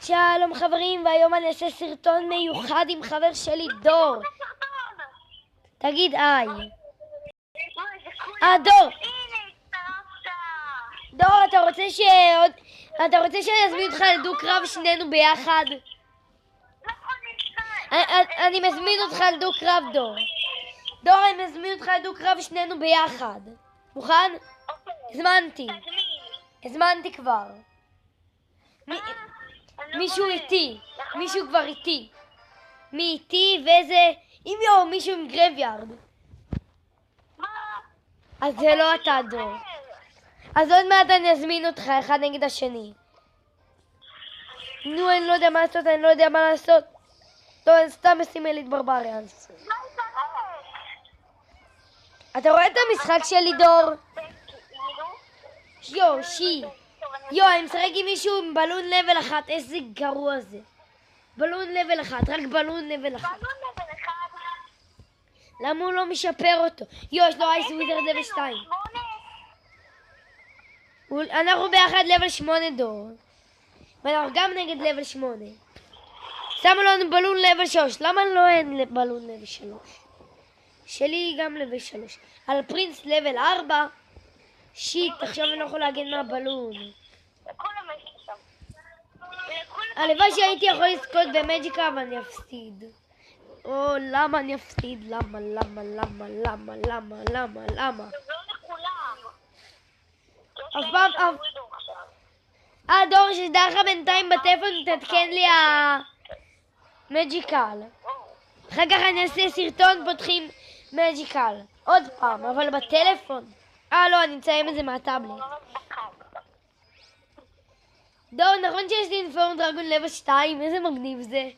שלום חברים, והיום אני אעשה סרטון מיוחד עם חבר שלי דור. תגיד היי. דור. דור, אתה רוצה שאני אזמין אותך לדו קרב שנינו ביחד? אני מזמין אותך לדו קרב דור. דור, אני מזמין אותך לדו קרב שנינו ביחד. מוכן? הזמנתי כבר. מישהו איתי, מישהו כבר איתי. מי איתי ואיזה... אם מישהו עם גרייביארד. אז זה לא אתה דור. אז עוד מעט אני אזמין אותך אחד נגד השני. נו, אני לא יודע מה לעשות, טוב, אני סתם אשים אלית ברבריאנס. אתה רואה את המשחק שלי דור? אני משחק עם מישהו עם בלון לבל 1, איזה גרוע זה. בלון לבל 1, רק בלון לבל 1. למה הוא לא משפר אותו? יש לו אייס וויזרד לבל 2. אנחנו ביחד לבל 8 דור. ואנחנו גם נגד לבל 8. שמו לנו בלון לבל 3. למה לא אין בלון לבל 3? שלי גם לבל 3. על פרינס לבל 4. שיט, עכשיו אני לא יכול להגן מהבלון. הלוואי שהייתי יכול לזכות במג'יקה אבל אני אפסיד. למה אני אפסיד? למה? אף פעם... דור, שדע לך בינתיים בטלפון תתקן לי המג'יקל. אחר כך אני אעשה סרטון פותחים מג'יקל. עוד פעם, אבל בטלפון. לא, אני אמצאים את זה מהטאבלט. דור, נכון שיש לי אינפורם דרגון לבל 2? איזה מגניב זה.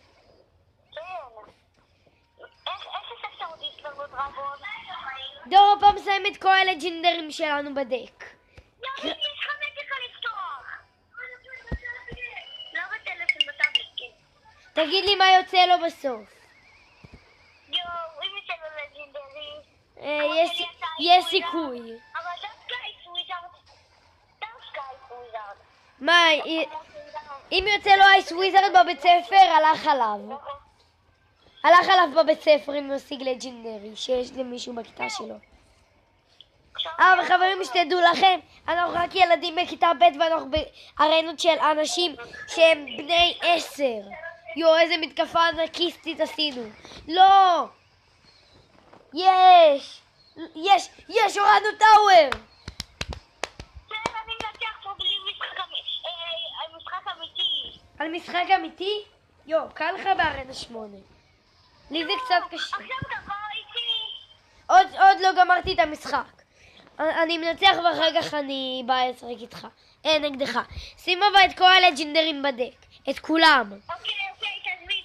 דור, הפעם מסיים את כל הלג'נדרים שלנו בדק. תגיד לי מה יוצא לו בסוף. יש סיכוי. מה, אם יוצא לו אייס וויזרד בבית ספר, הלך עליו בבית ספר אם יושיג לג'נדרי שיש למישהו בכיתה שלו. וחברים, שתדעו לכם, אנחנו רק ילדים בכיתה ב' ואנחנו בארנות של אנשים שהם בני 10. איזה מתקפה אנקיסטית עשינו. לא! יש, הורדנו טאוור! על משחק אמיתי? קל לך בארנה 8. לי זה קצת קשה. עוד לא גמרתי את המשחק. אני מנצח ואחר כך אני באה לשחק איתך. נגדך. שים אבל את כל הלג'נדרים בדק. את כולם. אוקיי, תזמין.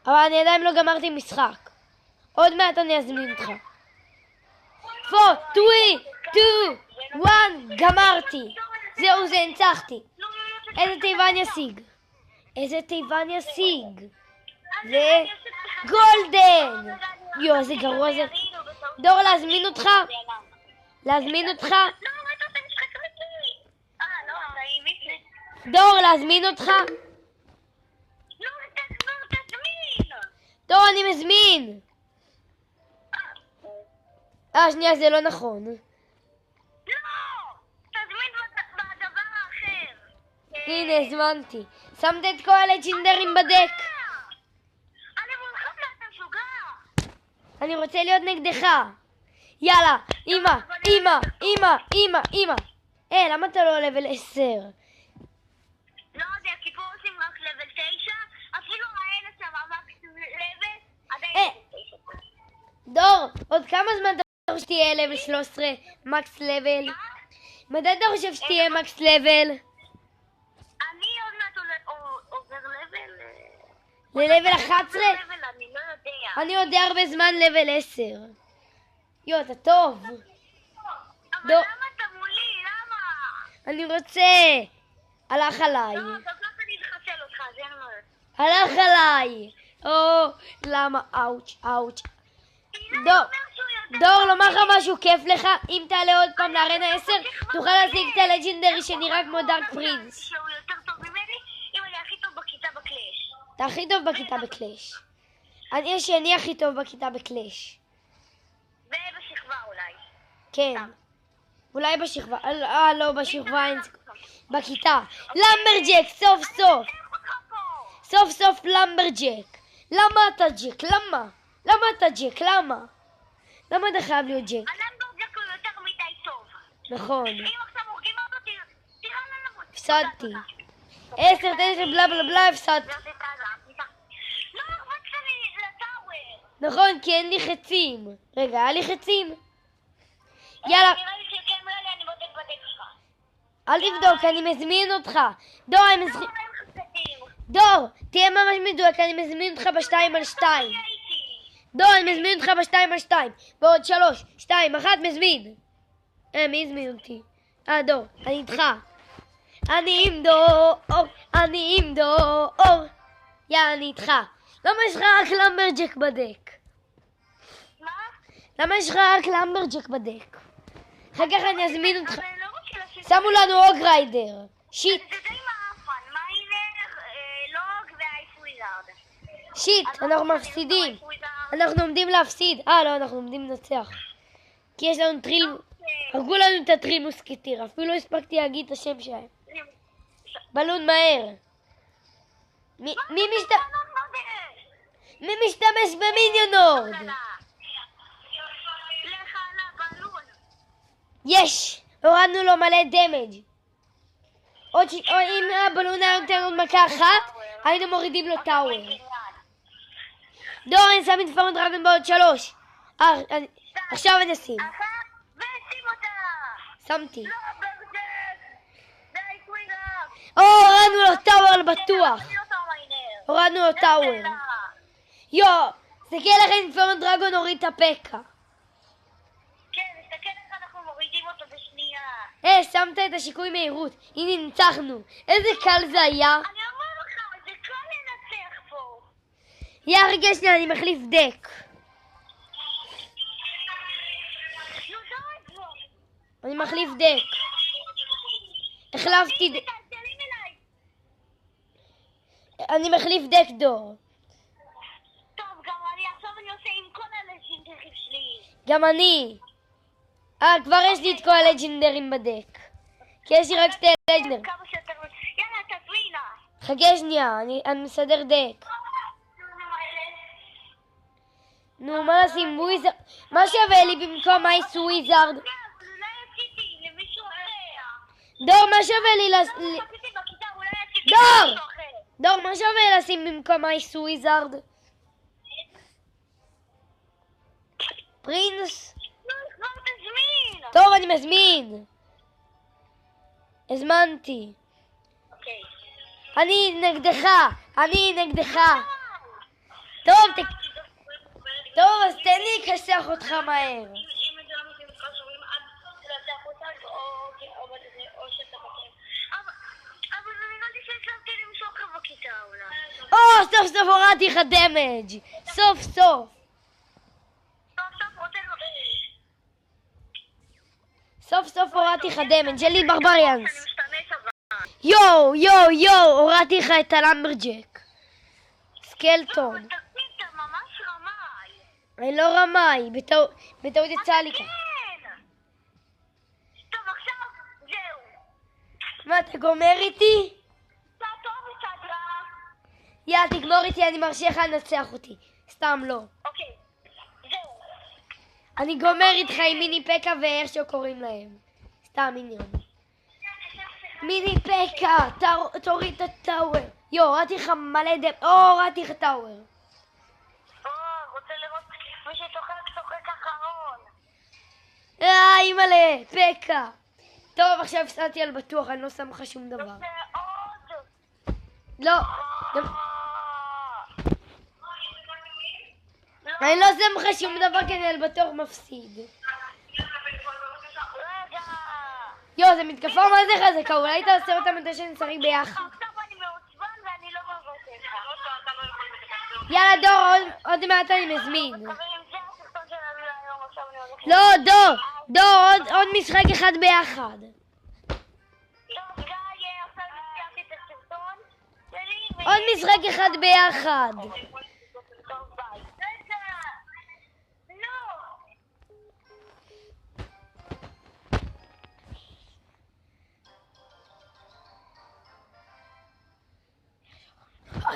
אבל אני עדיין לא גמרתי משחק. עוד מעט אני אזמין אותך. 4, 3, 2, 1, גמרתי. זהו, זה הנצחתי. איזה תיבן ישיג? זה גולדן. איזה גרוע זה. דור, להזמין אותך? דור, להזמין אותך? דור, אני מזמין. שנייה, זה לא נכון. תזמין בדבר האחר. הנה, הזמנתי. שמת את כל הלג'נדרים בדק. אני רוצה להיות נגדך. יאללה, אמא. למה אתה לא לבל 10? לא יודע, כי פה עושים רק לבל 9, אפילו האלה שם המקס לבל, עדיין 9. דור, עוד כמה זמן אתה חושב שתהיה לבל 13, מקס לבל? מתי אתה חושב שתהיה מקס לבל? אני עוד מעט עובר לבל... ללבל 11? אני לא יודע. אני יודע הרבה זמן לבל 10. אתה טוב. אבל למה אתה מולי? למה? אני רוצה. הלך עליי. לא, אז ככה אני לחסל אותך, זה אין מה. הלך עליי. למה? אאוץ'. דור, לומר לך משהו כיף לך? אם תעלה עוד פעם לארנה 10, תוכל להשיג את הלג'נדרי שנראה כמו דארק פרינס. שהוא יותר טוב ממני, אם אני הכי טוב בכיתה. אתה הכי טוב בכיתה בקלאש. אני הכי טוב בכיתה בקלאש. ובשכבה אולי. כן. אולי בשכבה. לא, בשכבה אין... בכיתה. למברג'ק, סוף סוף. סוף סוף למברג'ק. למה אתה ג'ק? למה? למה אתה ג'ק? למה? למה אתה חייב להיות ג'ק? הלמברג'ק הוא יותר מדי טוב. נכון. אם עכשיו הורגים אותו, תראה לנו. הפסדתי. 10, 9, בלה בלה בלה, הפסדתי. לא, רצת לי לטאוור. נכון, כי אין לי חצים. רגע, היה לי חצים? יאללה, נראה לי שכן, אולי אני בודק בדק שלך. אל תבדוק, אני מזמין אותך. דור, דור, תהיה ממש מדויק, אני מזמין אותך ב2-2. דור, אני מזמין אותך ב2-2. בעוד 3, 2, 1, מזמין. מי הזמין אותי? דור, אני איתך. אני עם דור, אני עם דור. יאללה, אני איתך. למה יש לך רק למברג'ק בדק? מה? למה יש לך רק למברג'ק בדק? אחר כך אני אזמין אותך. אבל אני לא רוצה לשים... שמו לנו אוג ריידר. שיט, זה די מאפן, מיינר, לוג ואייס וויזארד. שיט, אנחנו מפסידים. אנחנו עומדים להפסיד. לא, אנחנו עומדים לנצח. כי יש לנו טריל... הרגו לנו את הטריל מוסקטיר. אפילו לא הספקתי להגיד את השם שלהם. בלון מהר. מי משתמש במיניונורד? לך על הבלון. יש! הורדנו לו מלא דמג'. או אם הבלון היה נותן עוד מכה אחת, היינו מורידים לו טאוור. דור, אני שם את פארם דרגון בעוד 3. עכשיו אני אשים. ושים אותה. שמתי. לא, ברזק. ואייס וויזארד. הורדנו לו טאוור בטוח. אני לא טוב מיינר. הורדנו לו טאוור. יו, תסתכל איך עם פארם דרגון הוריד את הפקה. כן, תסתכל איך אנחנו מורידים אותו בשנייה. שמת את השיקוי מהירות. הנה ניצחנו. איזה קל זה היה. אני אומר לך, זה קל לנצח פה. רגע שנייה, אני מחליף דק. נו, די כבר. אני מחליף דק. החלפתי דק. תעצלים אליי. אני מחליף דק דור. טוב, גם עכשיו אני עושה עם כל הלג'נדרים שלי. גם אני. כבר יש לי את כל הלג'נדרים בדק. כי יש לי רק 2 לג'נדרים. כמה שיותר... יאללה, תזמינה. חכה שנייה, אני מסדר דק. נו, מה לשים? וויזארד? מה שווה לי במקום אייס וויזארד? אבל אולי עשיתי למישהו אחר. דור, מה שווה לי עשיתי בכיתה, אולי עשיתי דור! למישהו אחר. דור, מה שווה לשים במקום אייס וויזארד? פרינס? לא, כבר תזמין. טוב, אני מזמין. הזמנתי. אוקיי. אני נגדך. טוב, טוב, אז תן לי לקסח אותך מהר. אם זה לא מתאים לך שאומרים עד לנצח אותך או שאתה בכיתה. אבל נראה לי שהצלחתי למשוך לך בכיתה אולי. סוף סוף הורדתי לך דמג'. סוף סוף. סוף סוף הורדתי לך דמג'. אלי ברבריאנס. יו, הורדתי לך את הלמברג'ק. סקלטון. אתה ממש רמאי. אני לא רמאי, בטעות יצא לי כאן. טוב, עכשיו זהו. מה, אתה גומר איתי? אתה טוב וצד רע. יאללה, תגמור איתי, אני מרשה לך לנצח אותי. סתם לא. אוקיי, זהו. אני גומר איתך עם מיני פקה ואיך שקוראים להם. סתם מיניון. מיני פקה, תוריד את הטאוור. הורדתי לך מלא הורדתי לך טאוור. רוצה לראות מי שצוחק אחרון. אימא'לה, פקה. טוב, עכשיו הפסדתי על בטוח, אני לא שם לך שום דבר. זה עוד. לא. אני לא שם לך שום דבר כי אני על בטוח מפסיד. רגע. זה מתקפה מה זה חזקה, אולי תעשה אותה מתי שנשחק ביחד. עכשיו אני מעוצבן ואני לא מבטא לך. יאללה דור, עוד מעט אני מזמין. חברים, זה הסרטון שלנו להיום, עכשיו אני הולכת... לא, דור, עוד משחק אחד ביחד. טוב, גיא, עכשיו סיימתי את הסרטון שלי. עוד משחק אחד ביחד. טוב, ביי. רגע! לא!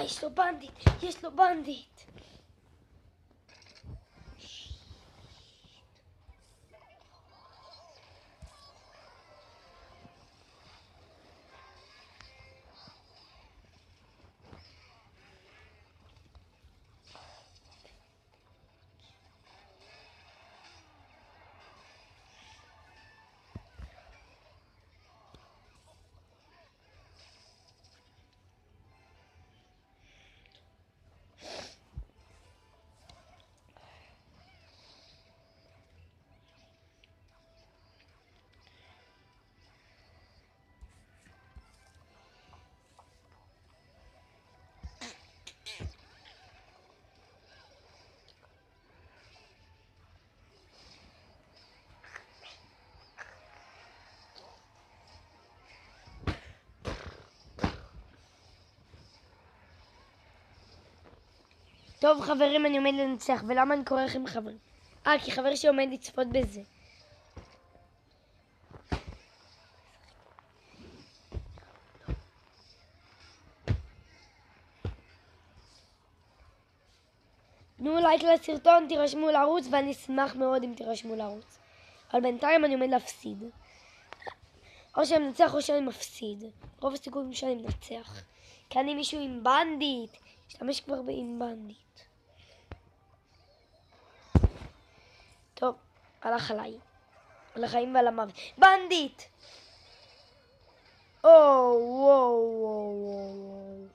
יש לו בנדיט, יש לו בנדיט. טוב חברים, אני עומד לנצח, ולמה אני קורא לכם חברים? כי חבר שלי עומד לצפות בזה. תנו לייק לסרטון, תירשמו לערוץ, ואני אשמח מאוד אם תירשמו לערוץ. אבל בינתיים אני עומד להפסיד. או שאני מנצח או שאני מפסיד. רוב הסיכויים שאני מנצח. כי אני מישהו עם בנדיט. השתמש כבר עם בנדיט. טוב, הלך עליי. על החיים ועל המוות. בנדיט! וואו.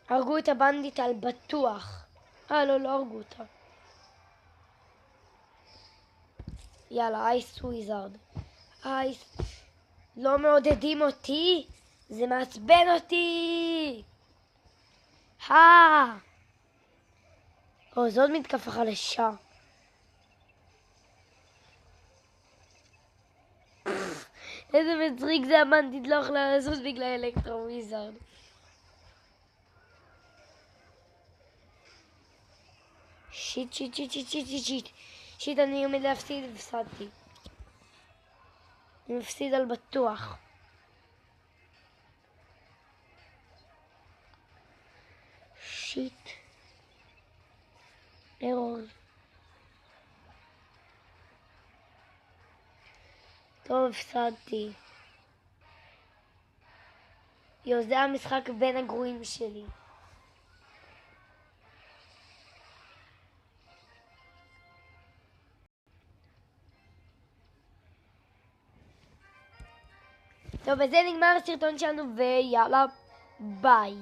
הרגו את הבנדיט על בטוח. לא הרגו אותה. יאללה, אייס וויזארד. אייס. לא מעודדים אותי? זה מעצבן אותי! זאת מתקפה חלשה. איזה מצחיק זה הבנדיט, לא יכולה לזוז בגלל אלקטרו וויזארד. שיט, אני עומד להפסיד והפסדתי. אני מפסיד על בטוח. שיט. ארור. טוב, הפסדתי. זה המשחק בין הגרועים שלי. טוב, בזה נגמר הסרטון שלנו, ויאללה, ביי.